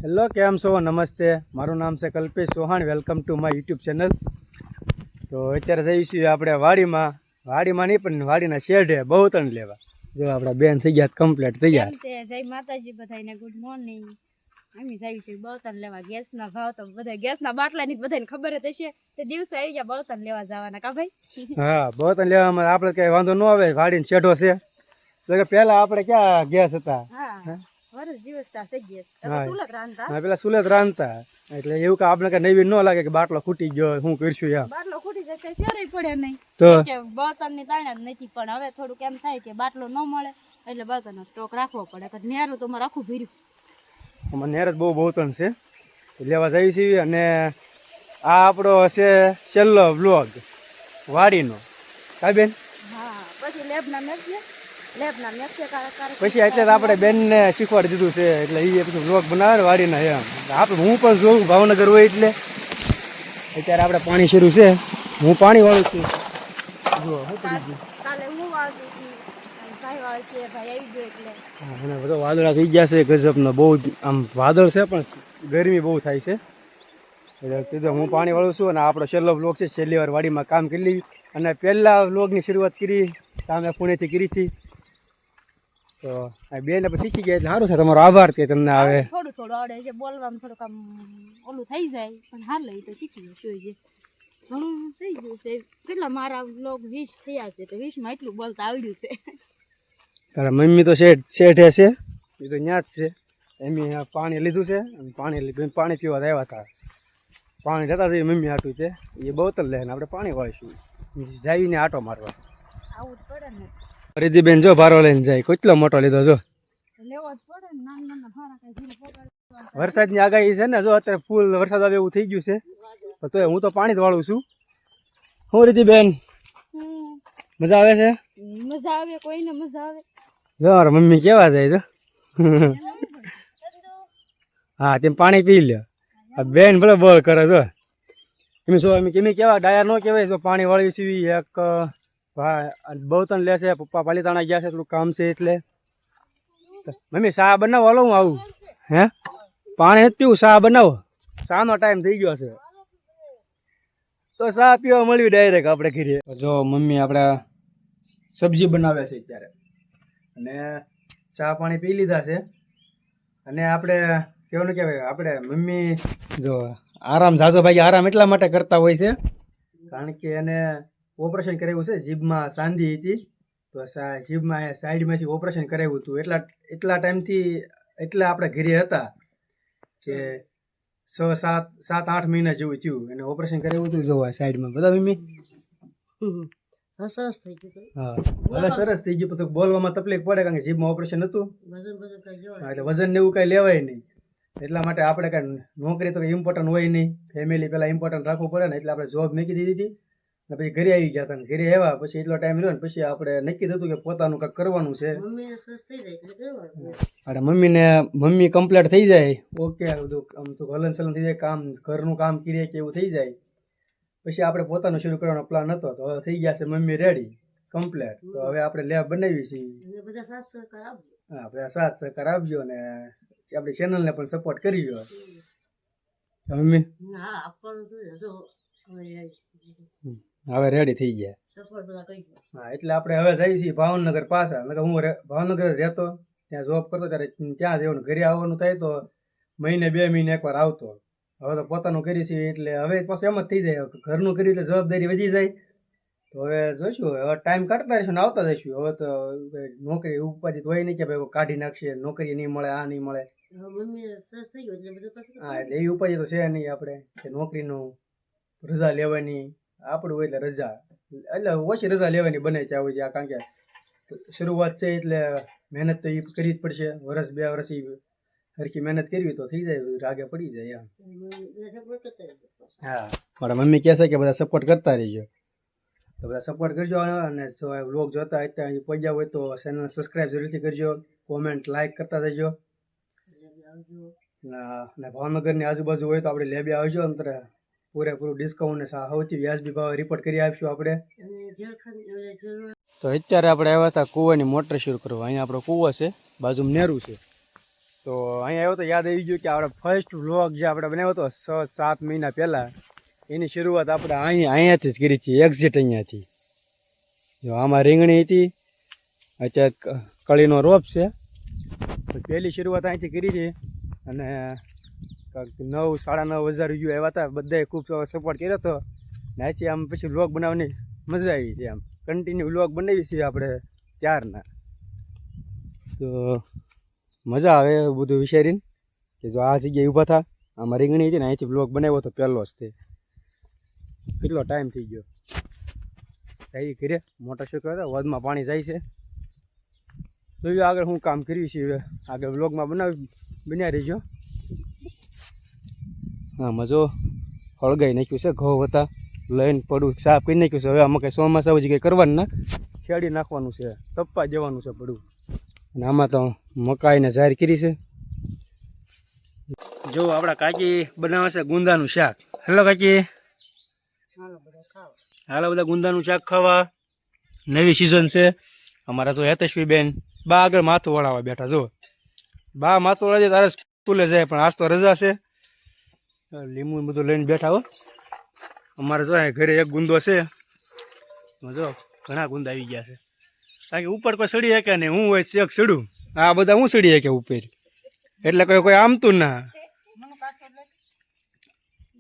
Hello, કેમ છો? નમસ્તે, મારું નામ છે Kalpesh Chauhan. Welcome to my YouTube channel. તો અત્યારે જઈએ છીએ આપણે વાડીમાં નહીં પણ વાડીના શેઢે બહુતણ લેવા. જો આપણા બેન થઈ ગયા કમ્પ્લીટ થઈ ગયા છે. જય માતાજી બધાને, ગુડ મોર્નિંગ. અમે જઈએ છીએ બળતણ લેવા. ગેસના ભાવ તો બધા ગેસના બાટલાની બધાને ખબર જ હશે. તે દિવસો આવી ગયા બળતણ લેવા જવાના કા ભાઈ? હા, બળતણ લેવામાં આપણે કઈ વાંધો ન આવે. વાડીનો શેઢો છે તો કે પહેલા આપણે ક્યાં ગેસ હતા? વર્ષ દિવસ તા છે ગેસ. સુલત રાંધતા. હા, પેલા સુલત રાંધતા. એટલે એવું કે આપણે કઈ નવીન ન લાગે કે બાટલો ખૂટી ગયો, શું કરશું યાર? બાટલો ખૂટી જાય કઈ ફેર પડે નહીં તો કે બળતણ ની તાણ જ નથી. પણ હવે થોડુંક એમ થાય કે બાટલો ન મળે એટલે બળતણનો સ્ટોક રાખવો પડે. કે નેરું તો મારે આખું ભર્યું. અમારે નેર જ બહુતણ છે, લેવા જઈએ છીએ. અને આ આપણો હશે છેલ્લો બ્લોગ વાડીનો, હા બેન? હા, પછી લેબના મેસને પછી એટલે આપણે બેનને શીખવાડી દીધું છે એટલે એ પછી બ્લોગ બનાવે ને વાડીના. એમ આપણે હું પણ જોઉં ભાવનગર હોય એટલે. અત્યારે આપણે પાણી શરૂ છે, હું પાણી વાળું છું. જો કાલે હું વાળતી હતી, ભાઈ વાળતી ભાઈ આવી ગયો એટલે. હા, અને બધો વાદળા થઈ ગયા છે ગજબનો. બહુ આમ વાદળ છે પણ ગરમી બહુ થાય છે. એટલે હું પાણી વાળું છું. અને આપણો છેલ્લો બ્લોગ છે, છેલ્લી વાર વાડીમાં કામ કરી લીધી. અને પહેલા બ્લોગની શરૂઆત કરી સામે પુણેથી કરી હતી. તો બેન પછી શીખી ગયા એટલે સારું છે. તમારો આભાર કે તમને આવે થોડું થોડું આવડે છે બોલવામાં. થોડુંક આમ ઓલું થઈ જાય પણ હાલ લઈ તો શીખી જશું. છે ઘણું થઈ ગયું છે. કેટલા મારા બ્લોગ 20 થયા છે તો 20માં એટલું બોલતા આવડ્યું છે. તારા મમ્મી તો શેઠે છે, એ તો ત્યાં જ છે. એમ પાણી લીધું છે અને પાણી પીવા આવ્યા હતા. પાણી જતા જઈએ મમ્મી આટું છે એ બોતલ લે ને આપણે પાણી વાળીશું જઈને આટો મારવા. આવું જ પડે ને. રીતિબેન જો ભારો લઈને જાય, કેટલો મોટો લીધો જો. લેવો જ પડે ને. નાના નાના ભાડા કઈ વરસાદની આગાહી છે ને, જો અત્યારે ફૂલ વરસાદ આવે એવું થઈ ગયું છે. તો હું તો પાણી જ વાળું છું. હું રીતિબેન મજા આવે છે? મજા આવે, કોઈને મજા આવે. જો મારા મમ્મી કેવા જાય જો. હા, તેમ પાણી પી લ્યો. બેન ભલે બોલ કરે જો. એમ શું એમ કેવા ડાયા ન કહેવાય. જો પાણી વાળ્યું છે એક બહુતણ લે છે. પપ્પા પાલીતાણા ગયા છે, થોડું કામ છે એટલે. મમ્મી શા બનાવો, હાલો હું આવું. હે પાણી નથી પીવું, શા બનાવો. શાનો ટાઈમ થઈ ગયો છે તો શા પીવા મળ્યું ડાયરેક્ટ આપણે ઘરે. જો મમ્મી આપણે સબ્જી બનાવે છે અત્યારે અને ચા પાણી પી લીધા છે. અને આપણે કેવાનું કહેવાય, આપણે મમ્મી જો આરામ ઝાઝો ભાઈ આરામ એટલા માટે કરતા હોય છે કારણ કે એને ઓપરેશન કરાવ્યું છે. જીભમાં સાંધી હતી તો જીભમાં સાઈડમાંથી ઓપરેશન કરાવ્યું હતું. એટલા ટાઈમથી એટલે આપણે ઘરે હતા કે 7-8 મહિના જેવું થયું. એને ઓપરેશન કરાવ્યું હતું. જોવા સાઈડમાં બધા મમ્મી સરસ થઈ ગયું. હા, હવે સરસ થઈ ગયું. તો બોલવામાં તકલીફ પડે કારણ કે જીભમાં ઓપરેશન હતું એટલે વજન ને એવું કઈ લેવાય નહીં. એટલા માટે આપણે કાંઈ નોકરી તો ઇમ્પોર્ટન્ટ હોય નહીં. ફેમિલી પહેલાં ઇમ્પોર્ટન્ટ રાખવું પડે ને એટલે આપણે જોબ મૂકી દીધી હતી ને પછી ઘરે આવી ગયા હતા. ઘરે આવ્યા પછી એટલો ટાઈમ રહ્યો ને પછી આપણે નક્કી થતું કે પોતાનું કંઈક કરવાનું છે. અને મમ્મી કમ્પ્લીટ થઈ જાય, ઓકે, બધું આમ તો હલન ચલન થઈ જાય, કામ ઘરનું કામ કરીએ કે એવું થઈ જાય પછી આપણે પોતાનું શરૂ કરવાનો પ્લાન હતો. તો હવે થઈ ગયા છે મમ્મી રેડી કમ્પ્લીટ. તો હવે આપણે લેબ બનાવી છીએ. હા, બધા સાથ સહકાર આપજો ને આપણી ચેનલને પણ સપોર્ટ કરજો મમ્મી. હવે રેડી થઈ ગયા. હા, એટલે આપણે હવે જઈએ છીએ ભાવનગર પાછા. હું ભાવનગર રહેતો, ત્યાં જોબ કરતો ત્યારે ત્યાં જવાનું. ઘરે આવવાનું થાય તો મહિને 2 મહિને એકવાર આવતો. હવે તો પોતાનું કરી છીએ એટલે હવે પાછું એમ જ થઈ જાય. ઘરનું કરી એટલે જવાબદારી વધી જાય. તો હવે જોઈશું, હવે ટાઈમ કાઢતા રહીશું ને આવતા જઈશું. હવે તો નોકરી ઉપાધિ તો હોય નહીં કે ભાઈ કાઢી નાખશે, નોકરી નહીં મળે, આ નહીં મળે. હા, એટલે એ ઉપાધિ તો છે નહીં આપણે કે નોકરીનું રજા લેવાની. આપણું હોય એટલે રજા એટલે ઓછી રજા લેવાની બને ત્યાં હોય છે. કારણ કે શરૂઆત છે એટલે મહેનત તો એ કરવી જ પડશે. 1-2 વર્ષ સરખી મહેનત કરવી તો થઈ જાય, રાગે પડી જાય એમ. હા, મારા મમ્મી કહે છે કે બધા સપોર્ટ કરતા રહીજો. તો બધા સપોર્ટ કરજો. અને જો વ્લોગ જોતા અત્યારે પહોંચ્યા હોય તો ચેનલ સબસ્ક્રાઈબ જરૂરથી કરજો, કોમેન્ટ લાઈક કરતા જજો. અને ભાવનગરની આજુબાજુ હોય તો આપણે લેબે આવજો. અંતર પૂરેપૂરું ડિસ્કાઉન્ટ ને સૌથી વ્યાજબી ભાવે રિપોર્ટ કરી આપીશું આપણે. તો અત્યારે આપણે આવ્યા હતા કૂવાની મોટર શરૂ કરવા. અહીંયા આપણો કૂવો છે, બાજુમાં નેરું છે. તો અહીંયા આવ્યો તો યાદ આવી ગયું કે આપણે ફર્સ્ટ વ્લોગ જે આપણે બનાવ્યો હતો 6-7 મહિના પહેલાં એની શરૂઆત આપણે અહીંયાથી જ કરી હતી, એક્ઝિટ અહીંયાથી. જો આમાં રીંગણી હતી, અત્યારે કળીનો રોપ છે. તો પહેલી શરૂઆત અહીંથી કરી હતી અને 9-9.5 વ્યૂ આવ્યા હતા. બધાએ ખૂબ સપોર્ટ કર્યો હતો ને અહીંથી આમ પછી વ્લોગ બનાવવાની મજા આવી છે. આમ કન્ટિન્યુ વ્લોગ બનાવી છીએ આપણે ત્યારના. તો મજા આવે એવું બધું વિચારીને કે જો આ જગ્યાએ ઊભા થા, આમાં રીંગણી હતી ને અહીંથી બ્લોગ બનાવ્યો તો પહેલો જ તે. કેટલો ટાઈમ થઈ ગયો જઈ ઘરે, મોટર શીખવા હતા, વધમાં પાણી જાય છે. જોયું આગળ હું કામ કર્યું છે, હવે આગળ બ્લોગમાં બન્યા રહીજો. હા મજો હળગાઈ નાખ્યું છે, ઘઉં હતા લઈને પડું સાફ કરી નાખ્યું છે. હવે આમાં કંઈ ચોમાસા પછી કંઈ કરવાનું ના, ખેડી નાખવાનું છે, તપવા જવાનું છે પડું. અને આમાં તો મકાઈને જાહેર કરી છે. જો આપણા કાકી બનાવે છે ગુંદાનું શાક. હેલો કાકી, હાલો બધા ગુંદાનું શાક ખાવા. નવી સિઝન છે. અમારા જો હેતેશવી બેન બા આગળ માથું વળાવવા બેઠા. જો બા માથું વળાવે તારે સ્કૂલે જાય, પણ આજ તો રજા છે. લીંબુ બધું લઈને બેઠા હો. અમારે જો ઘરે એક ગુંદો છે, જો ઘણા ગુંદા આવી ગયા છે. કારણ કે ઉપર કોઈ સડી શકે નહીં, હું હોય શેક સડું, આ બધા હું સડી શકે ઉપર, એટલે કોઈ આમતું ના.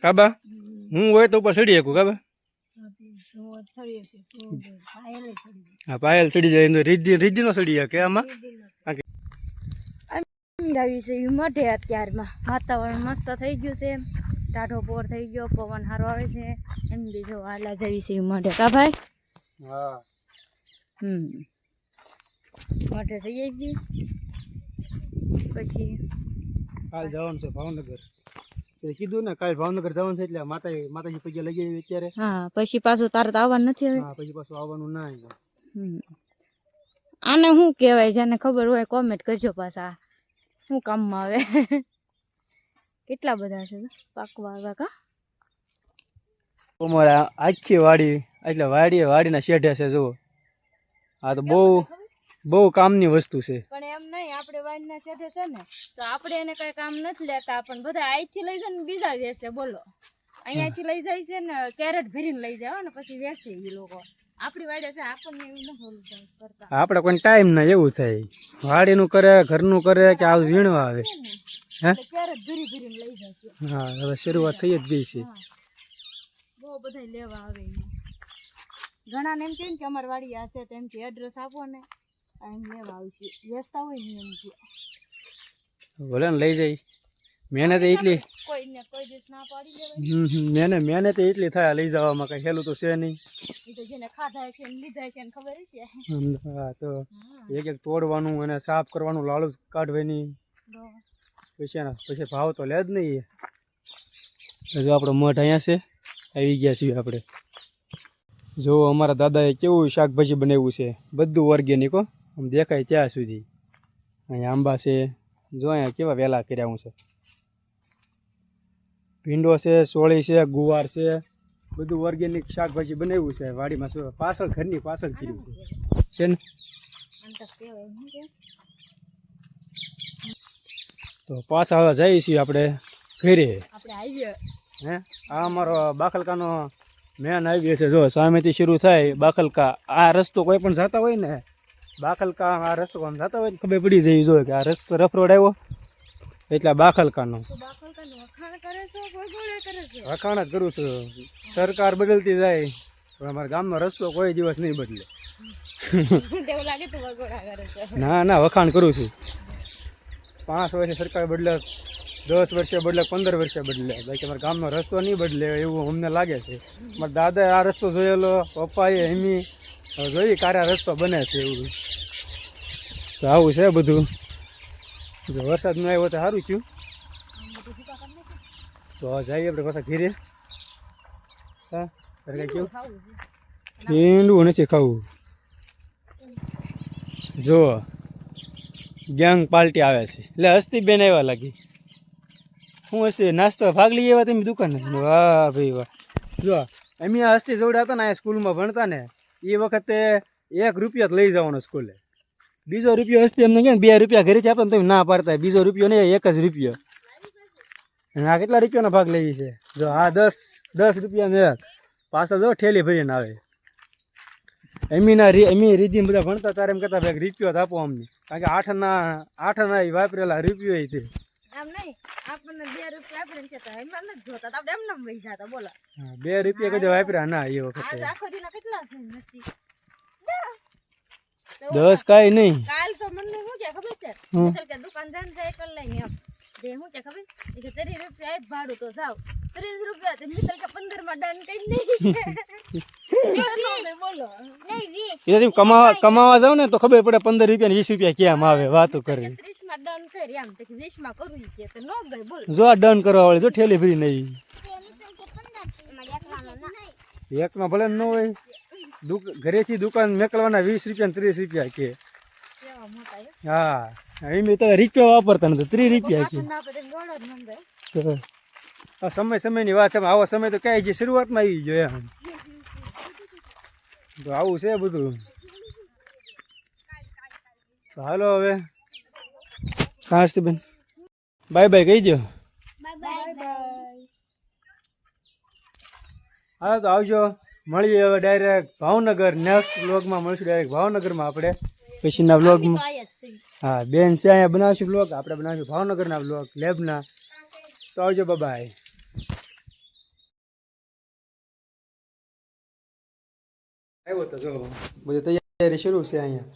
કાબા હું હોય તો ઉપર સડી શકું. કાબા હા પાયલ સડી જાય, રીજી નો સડી શકે આમાં. મોઢે અત્યારમાં વાતાવરણ મસ્ત થઈ ગયું છે, ટાઢો પોર થઈ ગયો, પવન સારો આવે છે. એમ બીજો હાલા જવી છે મોઢે. કા ભાઈ? હા મોઢે થઈ આવી. પછી કાલ જવાનું છે ભાવનગર. કીધું ને કાલે ભાવનગર જવાનું છે, એટલે માતાજી પગે લગી આવી અત્યારે. હા પછી પાછું તારે તો આવવાનું નથી હવે. હા પછી પાછું આવવાનું ના. આને શું કહેવાય, જેને ખબર હોય કોમેન્ટ કરજો પાછા શું કામમાં આવે. કેટલા બધા છે પાકવા આવ્યા. કા અમારા આખી વાડી, એટલે વાડીના શેઢે છે. જુઓ આ તો બહુ કામની વસ્તુ છે. પણ એમ નહીં, આપણે વાડીના શેઢે છે ને તો આપણે એને કઈ કામ નથી લેતા, પણ બધા અહીંથી લઈ જાય ને બીજા વેચે. બોલો અહીંયાથી લઈ જાય છે ને કેરેટ ભરીને લઈ જાય ને પછી વેચે એ લોકો. આપણી વાડે છે, આપણને એવું નથી કરતા. આપણે કોઈ ટાઈમ ના એવું થાય, વાડીનું કરે, ઘરનું કરે કે આ વીણવા આવે. કેરેટ ભરી ભરીને લઈ જાય છે. હા હવે શરૂઆત થઈ જ ગઈ છે. બહુ બધા લેવા આવે. ઘણા ને એમ કે અમારી વાડી આ છે, તો એમ કે એડ્રેસ આપો ને એમ લેવા આવશે. વેચતા હોય ને એમ કે ભલે ને લઈ જાય. મહેનત એટલી, કોઈને કોઈ દિવસ ના પાડી દેવાય. મહેનત એટલી થાય લઈ જવામાં, કઈ હેલું તો છે નહીં. એ તો જેને ખાધા છે ને લીધા છે ને ખબર છે. હા તો એક તોડવાનું અને સાફ કરવાનું, લાળુ કાઢવાની, પછી ભાવ તો લે જ નહીં. જો આપણો મઠ અહીંયા છે, આવી ગયા છીએ આપણે. જો અમારા દાદાએ કેવું શાકભાજી બનાવ્યું છે, બધું ઓર્ગેનિક હો. આમ દેખાય ત્યાં સુધી. અહીંયા આંબા છે, જો અહીંયા કેવા વેલા કર્યા હું છે. ભીંડો છે, સોળી છે, ગુવાર છે, બધું ઓર્ગેનિક શાકભાજી બનાવ્યું છે વાડીમાં. શું પાછળ, ઘરની પાછળ કર્યું છે ને. તો પાછા હવે જઈએ છીએ આપણે ઘરે. હે આ અમારો બાખલકાનો મેન હાઈવે છે. જો સામેથી શરૂ થાય બાખલકા. આ રસ્તો કોઈ પણ જતા હોય ને, બાખલકા આ રસ્તો કોણ જતા હોય ખબર પડી જાય. જો કે આ રસ્તો રફ રોડ આવ્યો એટલે બાખલકાનો. વખાણ જ કરું છું. સરકાર બદલતી જાય પણ અમારા ગામનો રસ્તો કોઈ દિવસ નહીં બદલે. ના વખાણ કરું છું. 5 વર્ષે સરકાર બદલે, 10 વર્ષે બદલે, 15 વર્ષે બદલે, બાકી અમારા ગામનો રસ્તો નહીં બદલે એવું અમને લાગે છે. મારા દાદાએ આ રસ્તો જોયેલો, પપ્પાએ એમી જોઈ કારે આ રસ્તો બને છે એવું. તો આવું છે બધું. જો વરસાદ ન આવ્યો તો સારું થયું. તો જઈએ આપણે પાછા ઘીરે. હા કઈ કેવું ઠંડુ નથી ખાવું. જો ગેંગ પાર્ટી આવે છે, એટલે હસ્તી બેન આવ્યા લાગી. હું હસ્તી નાસ્તો ભાગ લઈ આવ્યા તમે દુકાને? વાહ ભાઈ વાહ. જો અમે આ હસ્તી જોડ્યા હતા ને, આ સ્કૂલમાં ભણતા ને, એ વખતે 1 રૂપિયા જ લઈ જવાનો સ્કૂલે. બીજો રૂપિયો હસ્તી એમને કે 2 રૂપિયા ઘરેથી આપે ને તમે ના પાડતા, બીજો રૂપિયો નહીં, 1 જ રૂપિયો. અને આ કેટલા રૂપિયાનો ભાગ લેવી છે? જો આ 10 રૂપિયાનો એક, પાછળ જો ઠેલી ભરીને આવે. એમી રીધિ બધા ભણતા ત્યારે એમ કહેતા ભાઈ રૂપિયો જ આપો અમને, કારણ કે આઠના વાપરેલા રૂપિયો તે. આમ નહીં, આપણને 2 રૂપિયા આપણે એમ કહેતા એમાં નથી જોતા તો આપણે એમને વહી જતા બોલો. હા, 2 રૂપિયા કદી વાપર્યા ના એ વખતે. આજ આખો દીના કેટલા છે મસ્તી. 10 કાંઈ નહીં. કાલ તો મને શું કે ખબર છે, કે દુકાનદાર સાયકલ લઈને એમ દે શું કે ખબર એ કે 30 રૂપિયા આપ ભાડું તો જાવ 30 રૂપિયા તે મિતલ કે 15 માં ડન કરી નહીં બોલો. એ તમે કમાવા જાવ ને તો ખબર પડે 15 રૂપિયા ને 20 રૂપિયા કેમ આવે, વાતો કરી. 30 માં ડન કરી એમ તો 20 માં કરું કે તો નો ગઈ બોલ. જો આ ડન કરવા વાળી જો ઠેલી ભરી નહીં. એકમાં ભલે ન હોય, ઘરેથી દુકાન મેકલવાના 20 રૂપિયા ને 30 રૂપિયા કે. કેવા મોટા હે. હા, એમ તો રૂપિયા વાપરતા નથી, 30 રૂપિયા કે. ના પડે ગોળો જ મંગે. આ સમયની વાત છે, આવો સમય તો ક્યાંય જે શરૂઆતમાં આવી ગયો એમ. તો આવું છે બધું. તો હાલો હવે કાંસ બેન બાય બાય કહી દો. હા તો આવજો, મળીએ હવે ડાયરેક્ટ ભાવનગર. નેક્સ્ટ વ્લોગમાં મળશું ડાયરેક્ટ ભાવનગરમાં આપણે પછીના વ્લોગમાં. હા, બેન છે અહીંયા બનાવશું વ્લોગ, આપણે બનાવશું ભાવનગરના વ્લોગ લેબના. તો આવજો, બાય. આવ્યો તો જો બધી તૈયારી શરૂ છે અહીંયા.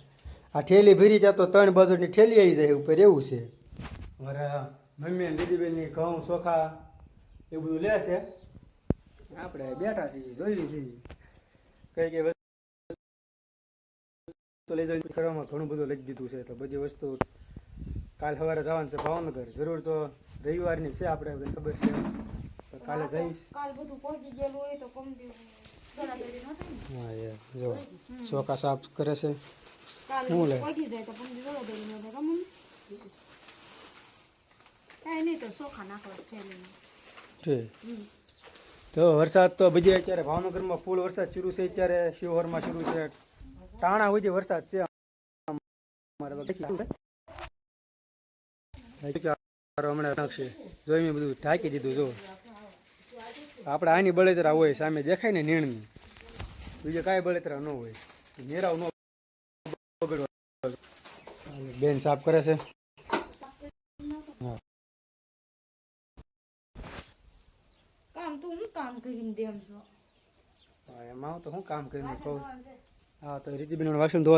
આ ઠેલી ભરી જતો 3 બાજુની ઠેલી આવી જાય ઉપર, એવું છે. મારા મમ્મી અને દીદીબેનની ઘઉં ચોખા એવું બધું લે છે. આપણે બેઠા છીએ, જોઈએ છીએ કઈ વસ્તુ લઈ જઈને કરવામાં ઘણું બધું લઈ દીધું છે. તો બધી વસ્તુ કાલ સવારે જવાનું છે ભાવનગર. જરૂર તો રવિવારની છે, આપણે બધાને ખબર છે. તો કાલે જઈશ. કાલ બધું પહોંચી ગયેલું હોય તો કમ દે. હા યાર, જો ચોખા સાફ કરે છે. કાલ પહોંચી જાય તો પંદી દોડા દોડી નતો કમ કાંઈ નહીં તો ચોખા નાખવા થેલીમાં. ઠીક. તો વરસાદ તો બધી અત્યારે ભાવનગરમાં ફૂલ વરસાદ શરૂ છે. અત્યારે શિવહરમાં શરૂ છે, ટાણા સુધી વરસાદ છે. હમણાં નાખશે જોઈ મેં બધું ઢાંકી દીધું. જો આપણે આની બળેતરા હોય સામે દેખાય ને નીણની, બીજે કાંઈ બળેતરા ન હોય. મેરાવ ન બગડવા. બેન સાફ કરે છે. હા, કામ તું હું કામ કરીને દેમ છો. એમાં તો હું કામ કરીને કહું. હા, તો રીતિબેન વાસણ ધોવા